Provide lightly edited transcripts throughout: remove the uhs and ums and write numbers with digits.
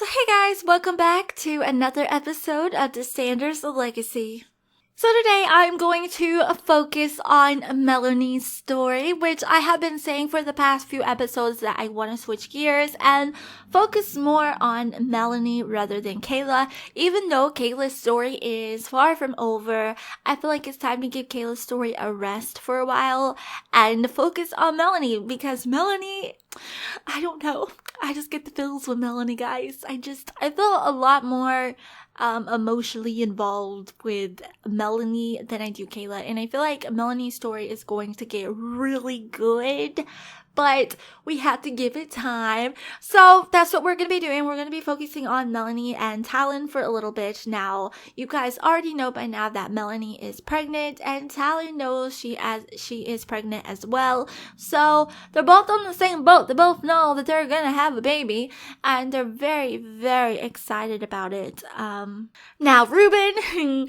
So hey guys, welcome back to another episode of the Sanders Legacy. So today I'm going to focus on Melanie's story, which I have been saying for the past few episodes that I want to switch gears and focus more on Melanie rather than Kayla. Even though Kayla's story is far from over, I feel like it's time to give Kayla's story a rest for a while and focus on Melanie, because Melanie, I don't know, I just get the feels with Melanie, guys. I feel a lot more emotionally involved with Melanie than I do Kayla, and I feel like Melanie's story is going to get really good, but we have to give it time. So that's what we're going to be doing. We're going to be focusing on Melanie and Talon for a little bit. Now, you guys already know by now that Melanie is pregnant, and Talon knows she is pregnant as well. So they're both on the same boat. They both know that they're going to have a baby, and they're very, very excited about it. Now, Ruben,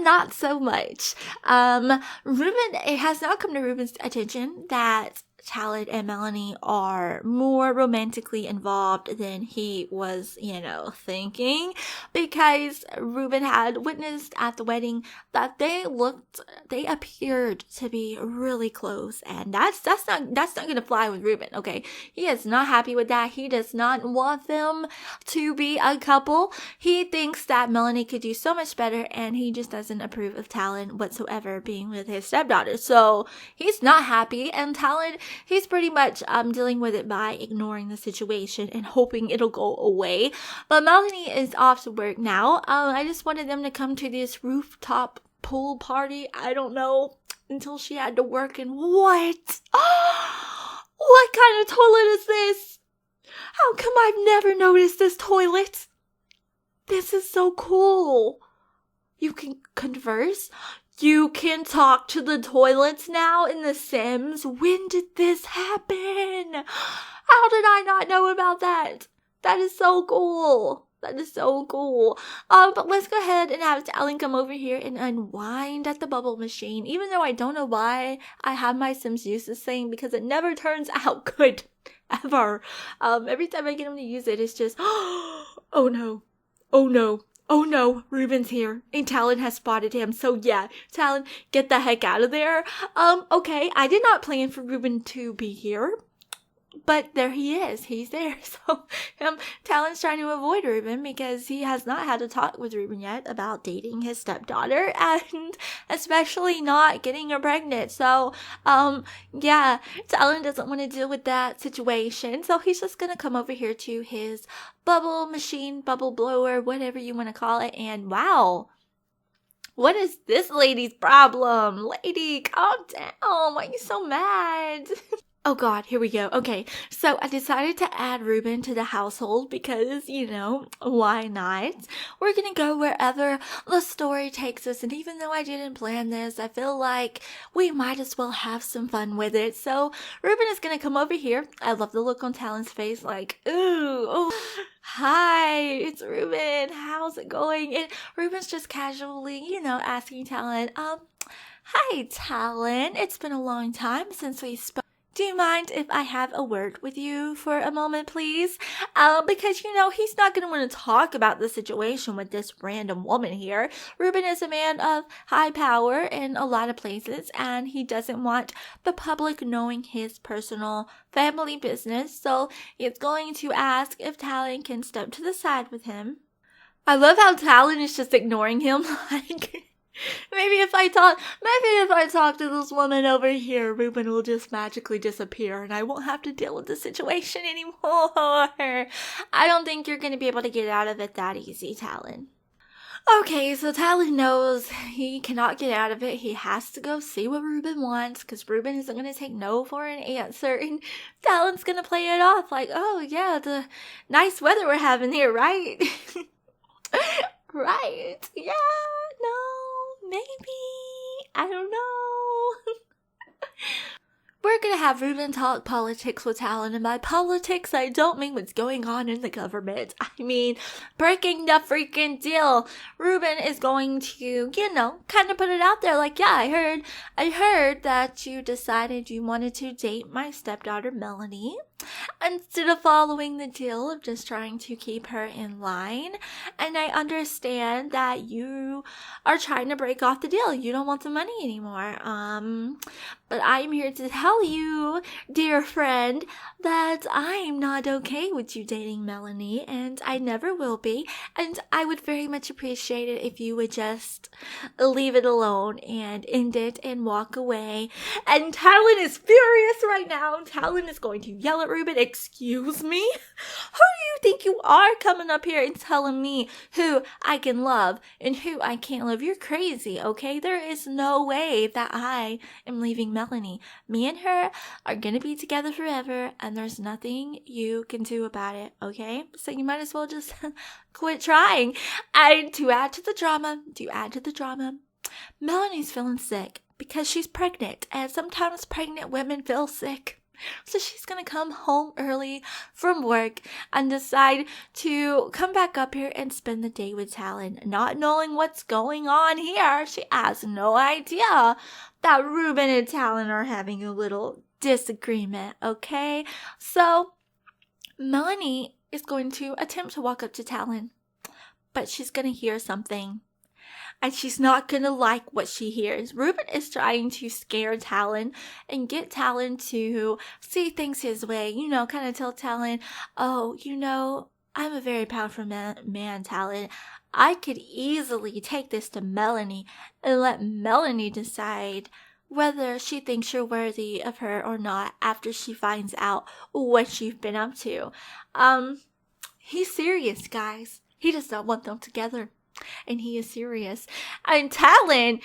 not so much. It has now come to Ruben's attention that Talon and Melanie are more romantically involved than he was, thinking, because Ruben had witnessed at the wedding that they appeared to be really close, and that's not gonna fly with Ruben, okay? He is not happy with that. He does not want them to be a couple. He thinks that Melanie could do so much better, and he just doesn't approve of Talon whatsoever being with his stepdaughter. So he's not happy, and Talon, he's pretty much dealing with it by ignoring the situation and hoping it'll go away. But Melanie is off to work now. I just wanted them to come to this rooftop pool party. I don't know, until she had to work. And what? What kind of toilet is this? How come I've never noticed this toilet? This is so cool. You can converse. You can talk to the toilets now in The Sims. When did this happen? How did I not know about that? That is so cool. But let's go ahead and have Talon come over here and unwind at the bubble machine. Even though I don't know why I have my Sims use this thing, because it never turns out good. Ever. Every time I get him to use it, it's just, oh no, Ruben's here, and Talon has spotted him. So yeah, Talon, get the heck out of there. Okay, I did not plan for Ruben to be here, but there he is. He's there. So Talon's trying to avoid Ruben because he has not had a talk with Ruben yet about dating his stepdaughter, and especially not getting her pregnant. So yeah, Talon doesn't want to deal with that situation. So he's just gonna come over here to his bubble machine, bubble blower, whatever you want to call it. And wow, what is this lady's problem? Lady, calm down. Why are you so mad? Oh god, here we go. Okay, so I decided to add Ruben to the household because, why not? We're gonna go wherever the story takes us, and even though I didn't plan this, I feel like we might as well have some fun with it. So Ruben is gonna come over here. I love the look on Talon's face, like, ooh, oh, hi, it's Ruben. How's it going? And Ruben's just casually, asking Talon, hi, Talon. It's been a long time since we spoke. Do you mind if I have a word with you for a moment, please? Because, he's not going to want to talk about the situation with this random woman here. Ruben is a man of high power in a lot of places, and he doesn't want the public knowing his personal family business. So he's going to ask if Talon can step to the side with him. I love how Talon is just ignoring him. Maybe if I talk to this woman over here, Ruben will just magically disappear and I won't have to deal with the situation anymore. I don't think you're going to be able to get out of it that easy, Talon. Okay, so Talon knows he cannot get out of it. He has to go see what Ruben wants, because Ruben isn't going to take no for an answer. And Talon's going to play it off like, oh yeah, the nice weather we're having here, right? Right, yeah, no, maybe, I don't know. We're gonna have Ruben talk politics with Talon, and by politics, I don't mean what's going on in the government. I mean, breaking the freaking deal. Ruben is going to, kind of put it out there like, yeah, I heard that you decided you wanted to date my stepdaughter, Melanie. instead of following the deal of just trying to keep her in line. And I understand that you are trying to break off the deal. You don't want the money anymore. But I'm here to tell you, dear friend, that I'm not okay with you dating Melanie, and I never will be. And I would very much appreciate it if you would just leave it alone and end it and walk away. And Talon is furious right now. Talon is going to yell at Ruben, "Excuse me? Who do you think you are coming up here and telling me who I can love and who I can't love? You're crazy, okay? There is no way that I am leaving Melanie. Me and her are gonna be together forever, and there's nothing you can do about it, okay? So you might as well just quit trying." And to add to the drama, Melanie's feeling sick because she's pregnant, and sometimes pregnant women feel sick. So she's gonna come home early from work and decide to come back up here and spend the day with Talon, not knowing what's going on here. She has no idea that Ruben and Talon are having a little disagreement, okay? So Melanie is going to attempt to walk up to Talon, but she's gonna hear something. And she's not gonna like what she hears. Ruben is trying to scare Talon and get Talon to see things his way. You know, kind of tell Talon, "Oh, you know, I'm a very powerful man, Talon. I could easily take this to Melanie and let Melanie decide whether she thinks you're worthy of her or not after she finds out what you've been up to." He's serious, guys. He does not want them together. And he is serious. And Talon,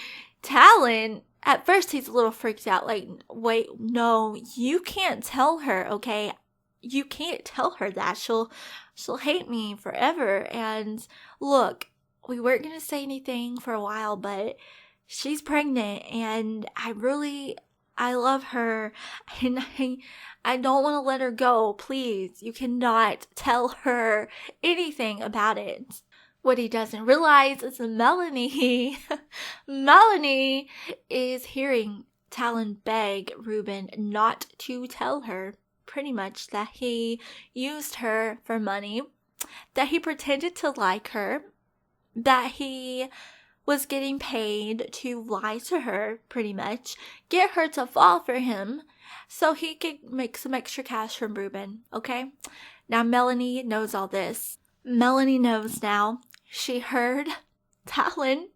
at first he's a little freaked out. Like, wait, no, you can't tell her, okay? You can't tell her that. She'll hate me forever. And look, we weren't going to say anything for a while, but she's pregnant. And I love her. And I don't want to let her go. Please, you cannot tell her anything about it. What he doesn't realize is Melanie is hearing Talon beg Ruben not to tell her, pretty much, that he used her for money, that he pretended to like her, that he was getting paid to lie to her, pretty much, get her to fall for him so he could make some extra cash from Ruben, okay? Now Melanie knows all this. Melanie knows now. She heard Talon,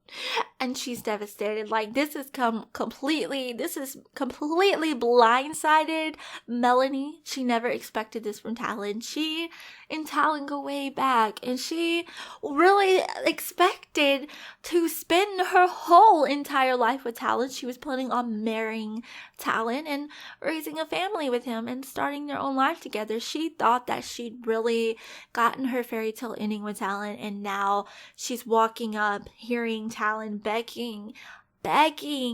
and she's devastated. Like, this is completely blindsided Melanie. She never expected this from Talon. She and Talon go way back, and she really expected to spend her whole entire life with Talon. She was planning on marrying Talon and raising a family with him and starting their own life together. She thought that she'd really gotten her fairy tale ending with Talon, and now she's walking up, hearing Talon begging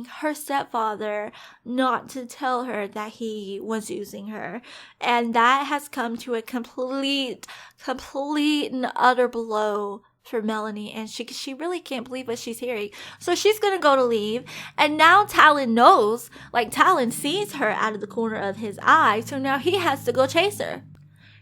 her stepfather not to tell her that he was using her. And that has come to a complete and utter blow for Melanie, and she really can't believe what she's hearing. So she's gonna go to leave, and now Talon knows, like, Talon sees her out of the corner of his eye, so now he has to go chase her.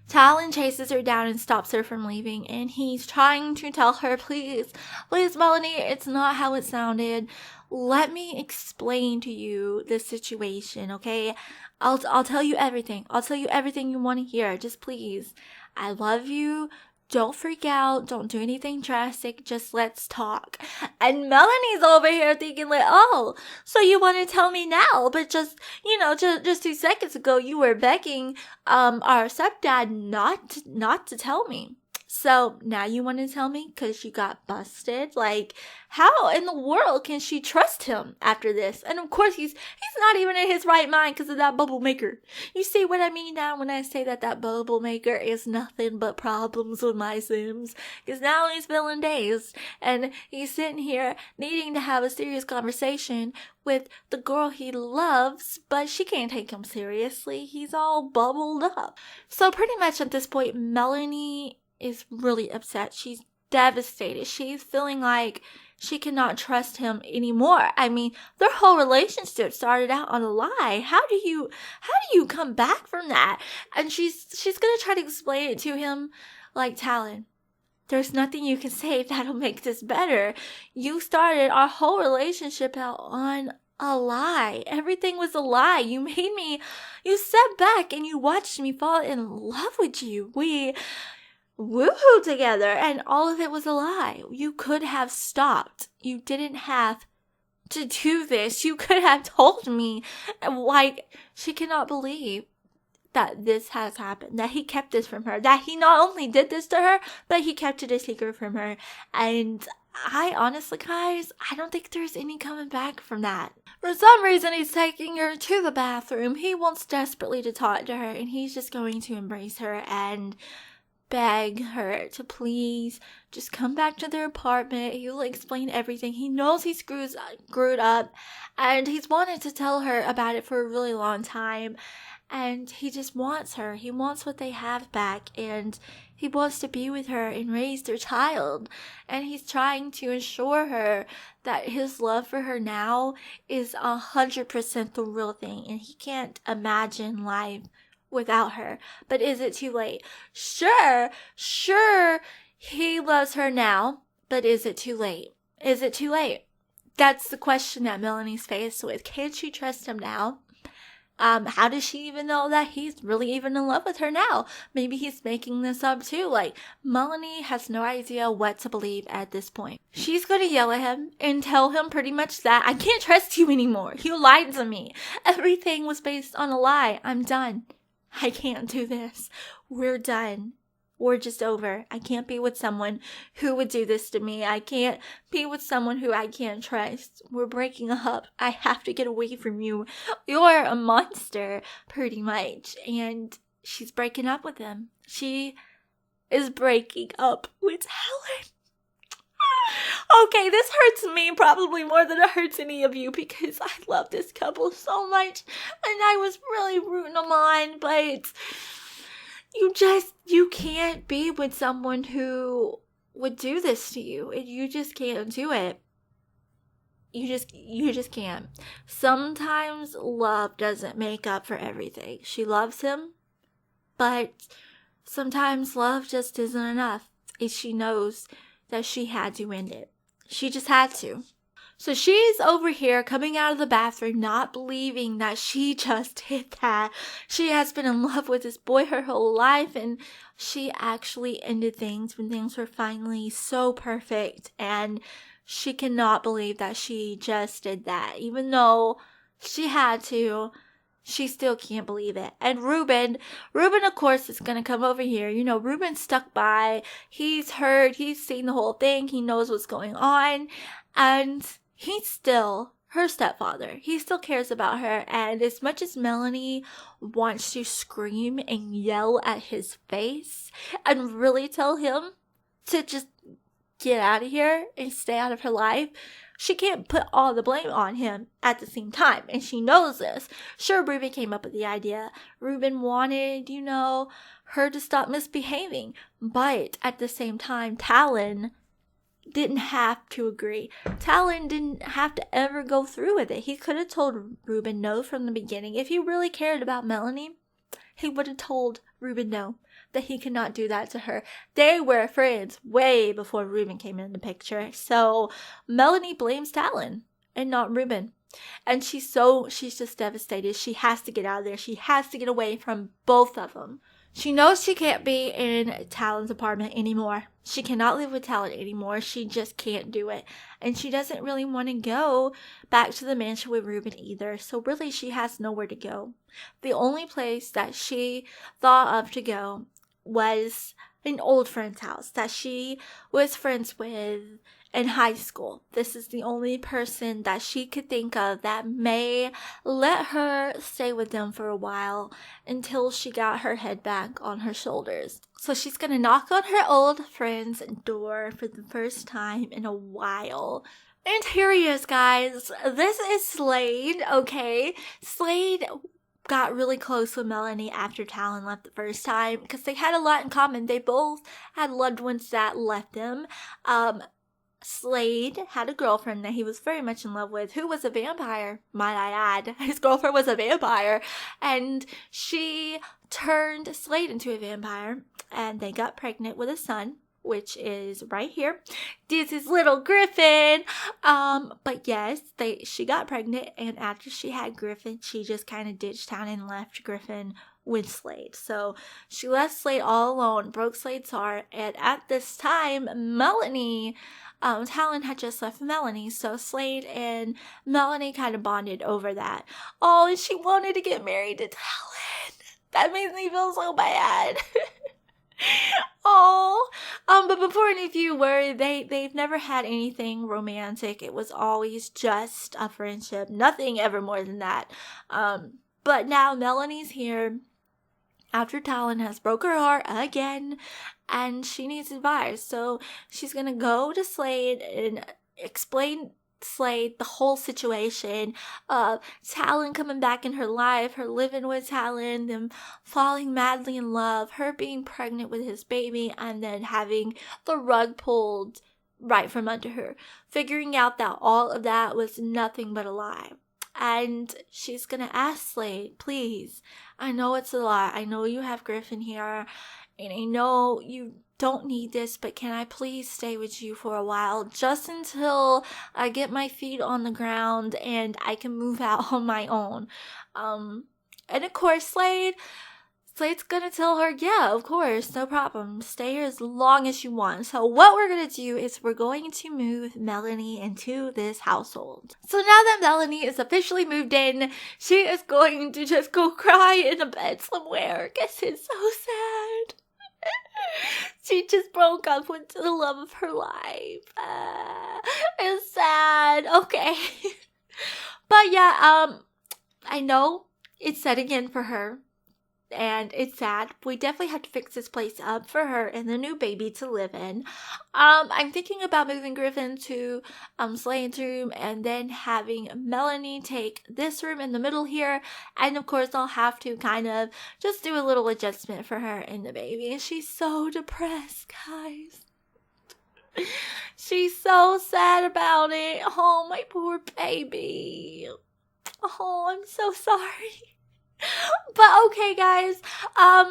Talon chases her down and stops her from leaving, and he's trying to tell her, please, Melanie, it's not how it sounded. Let me explain to you the situation, okay? I'll tell you everything. I'll tell you everything you want to hear. Just please. I love you. Don't freak out. Don't do anything drastic. Just let's talk. And Melanie's over here thinking like, oh, so you want to tell me now? But just 2 seconds ago, you were begging our stepdad not to tell me. So now you want to tell me because you got busted? Like, how in the world can she trust him after this? And of course, he's not even in his right mind because of that bubble maker. You see what I mean now when I say that bubble maker is nothing but problems with my Sims? Because now he's feeling dazed, and he's sitting here needing to have a serious conversation with the girl he loves, but she can't take him seriously. He's all bubbled up. So pretty much at this point, Melanie is really upset. She's devastated. She's feeling like she cannot trust him anymore. I mean, their whole relationship started out on a lie. How do you come back from that? And she's gonna try to explain it to him like, Talon, there's nothing you can say that'll make this better. You started our whole relationship out on a lie. Everything was a lie. You stepped back and you watched me fall in love with you. We woohoo together, and all of it was a lie. You could have stopped. You didn't have to do this. You could have told me. Like, she cannot believe that this has happened, that he kept this from her, that he not only did this to her, but he kept it a secret from her. And I honestly, guys, I don't think there's any coming back from that. For some reason, he's taking her to the bathroom. He wants desperately to talk to her, and he's just going to embrace her and beg her to please just come back to their apartment. He'll explain everything. He knows he's screwed up, and he's wanted to tell her about it for a really long time. And he just wants her. He wants what they have back, and he wants to be with her and raise their child. And he's trying to assure her that his love for her now is 100% the real thing, and he can't imagine life without her. But is it too late? Sure, he loves her now, but is it too late? Is it too late? That's the question that Melanie's faced with. Can she trust him now? How does she even know that he's really even in love with her now? Maybe he's making this up too. Like, Melanie has no idea what to believe at this point. She's gonna yell at him and tell him pretty much that, I can't trust you anymore. You lied to me. Everything was based on a lie. I'm done. I can't do this. We're done. We're just over. I can't be with someone who would do this to me. I can't be with someone who I can't trust. We're breaking up. I have to get away from you. You're a monster, pretty much. And she's breaking up with him. She is breaking up with Helen. Okay, this hurts me probably more than it hurts any of you, because I love this couple so much. And I was really rooting them on, but you can't be with someone who would do this to you. You just can't do it. You just can't. Sometimes love doesn't make up for everything. She loves him, but sometimes love just isn't enough. And she knows that she had to end it. She just had to. So she's over here coming out of the bathroom, not believing that she just did that. She has been in love with this boy her whole life, and she actually ended things when things were finally so perfect, and she cannot believe that she just did that. Even though she had to, she still can't believe it. And Ruben of course is going to come over here. You know, Ruben's stuck by. He's heard, he's seen the whole thing. He knows what's going on, and he's still her stepfather. He still cares about her. And as much as Melanie wants to scream and yell at his face and really tell him to just get out of here and stay out of her life, she can't put all the blame on him at the same time. And she knows this. Sure, Ruben came up with the idea. Ruben wanted, her to stop misbehaving. But at the same time, Talon didn't have to agree. Talon didn't have to ever go through with it. He could have told Ruben no from the beginning. If he really cared about Melanie, he would have told Ruben no, that he could not do that to her. They were friends way before Ruben came in the picture. So Melanie blames Talon and not Ruben. And she's just devastated. She has to get out of there. She has to get away from both of them. She knows she can't be in Talon's apartment anymore. She cannot live with Talon anymore. She just can't do it. And she doesn't really want to go back to the mansion with Ruben either. So really, she has nowhere to go. The only place that she thought of to go was an old friend's house that she was friends with in high school. This is the only person that she could think of that may let her stay with them for a while until she got her head back on her shoulders. So she's gonna knock on her old friend's door for the first time in a while. And here he is, guys. This is Slade, okay? Slade got really close with Melanie after Talon left the first time because they had a lot in common. They both had loved ones that left them. Slade had a girlfriend that he was very much in love with, who was a vampire, might I add. His girlfriend was a vampire, and she turned Slade into a vampire, and they got pregnant with a son, which is right here. This is little Griffin. But yes, she got pregnant, and after she had Griffin, she just kind of ditched town and left Griffin with Slade. So she left Slade all alone, broke Slade's heart, and at this time, Melanie, Talon had just left Melanie, so Slade and Melanie kind of bonded over that. Oh, and she wanted to get married to Talon. That makes me feel so bad. Oh, but before any of you worry, they've never had anything romantic. It was always just a friendship, nothing ever more than that. But now Melanie's here after Talon has broke her heart again, and she needs advice. So she's gonna go to Slade and explain Slade the whole situation of Talon coming back in her life, her living with Talon, them falling madly in love, her being pregnant with his baby, and then having the rug pulled right from under her, figuring out that all of that was nothing but a lie. And she's gonna ask Slade, please, I know it's a lie, I know you have Griffin here, and I know you don't need this, but can I please stay with you for a while, just until I get my feet on the ground and I can move out on my own. And of course, Slade's gonna tell her, yeah, of course, no problem. Stay here as long as you want. So what we're gonna do is we're going to move Melanie into this household. So now that Melanie is officially moved in, she is going to just go cry in a bed somewhere because it's so sad. She just broke up with the love of her life. It's sad. Okay. But yeah, I know it's setting in for her. And it's sad. We definitely have to fix this place up for her and the new baby to live in. I'm thinking about moving Griffin to Slade's room and then having Melanie take this room in the middle here. And of course, I'll have to kind of just do a little adjustment for her and the baby. And she's so depressed, guys. She's so sad about it. Oh, my poor baby. Oh, I'm so sorry. But okay, guys,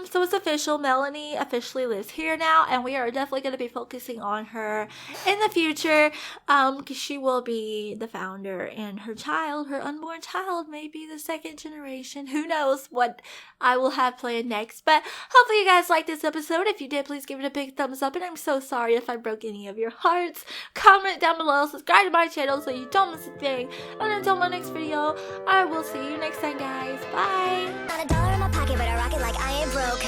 so it's official. Melanie officially lives here now, and we are definitely going to be focusing on her in the future, because she will be the founder, and her child, her unborn child, may be the second generation. Who knows what I will have planned next, but hopefully you guys liked this episode. If you did, please give it a big thumbs up, and I'm so sorry if I broke any of your hearts. Comment down below, subscribe to my channel so you don't miss a thing, and until my next video, I will see you next time, guys. Bye! Not $1 in my pocket, but I rock it like I ain't broke.